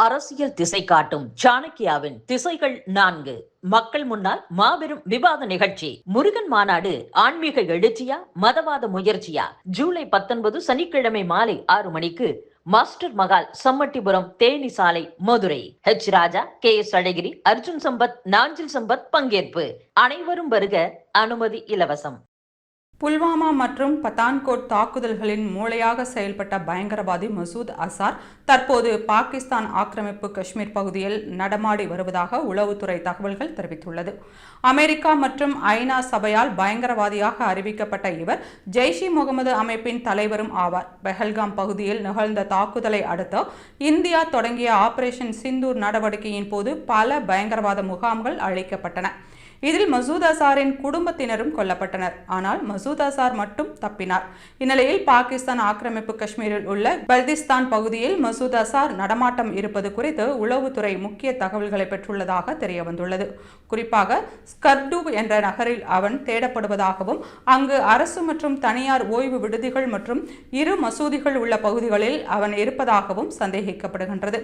அரசியல் திசை காட்டும் சாணக்கியாவின் திசைகள் 4 மக்கள் முன்னால் மாபெரும் விவாத நிகழ்ச்சி. முருகன் மாநாடு ஆன்மீக எழுச்சியா மதவாத முயற்சியா? ஜூலை 19 சனிக்கிழமை மாலை 6 மணிக்கு மாஸ்டர் மகால், சம்மட்டிபுரம், தேனி சாலை, மதுரை. ராஜா, KS அழகிரி, அர்ஜுன் சம்பத், நாஞ்சில் சம்பத் பங்கேற்பு. அனைவரும் வருக. அனுமதி இலவசம். புல்வாமா மற்றும் பத்தான்கோட் தாக்குதல்களின் மூளையாக செயல்பட்ட பயங்கரவாதி மசூத் அசார் தற்போது பாகிஸ்தான் ஆக்கிரமிப்பு காஷ்மீர் பகுதியில் நடமாடி வருவதாக உளவுத்துறை தகவல்கள் தெரிவித்துள்ளது. அமெரிக்கா மற்றும் ஐநா சபையால் பயங்கரவாதியாக அறிவிக்கப்பட்ட இவர் ஜெய்ஷ்-இ-முகமது அமைப்பின் தலைவரும் ஆவார். பெஹல்காம் பகுதியில் நிகழ்ந்த தாக்குதலை அடுத்து இந்தியா தொடங்கிய ஆபரேஷன் சிந்தூர் நடவடிக்கையின் போது பல பயங்கரவாத முகாம்கள் அழிக்கப்பட்டன. இதில் மசூத் அசாரின் குடும்பத்தினரும் கொல்லப்பட்டனர். ஆனால் மசூத் அசார் மட்டும் தப்பினார். இந்நிலையில் பாகிஸ்தான் ஆக்கிரமிப்பு காஷ்மீரில் உள்ள பல்திஸ்தான் பகுதியில் மசூத் அசார் நடமாட்டம் இருப்பது குறித்து உளவுத்துறை முக்கிய தகவல்களை பெற்றுள்ளதாக தெரியவந்துள்ளது. குறிப்பாக ஸ்கர்டு என்ற நகரில் அவன் தேடப்படுவதாகவும் அங்கு அரசு மற்றும் தனியார் ஓய்வு விடுதிகள் மற்றும் 2 மசூதிகள் உள்ள பகுதிகளில் அவன் இருப்பதாகவும் சந்தேகிக்கப்படுகின்றது.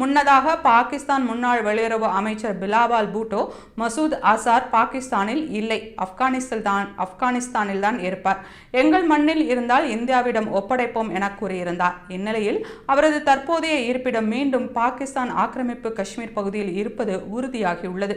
முன்னதாக பாகிஸ்தான் முன்னாள் வெளியுறவு அமைச்சர் பிலாவல் பூட்டோ மசூத் அசார் பாகிஸ்தானில் இல்லை, ஆப்கானிஸ்தானில் தான் இருப்பார், எங்கள் மண்ணில் இருந்தால் இந்தியாவிடம் ஒப்படைப்போம் என கூறியிருந்தார். இந்நிலையில் அவரது தற்போதைய இருப்பிடம் மீண்டும் பாகிஸ்தான் ஆக்கிரமிப்பு காஷ்மீர் பகுதியில் இருப்பது உறுதியாகியுள்ளது.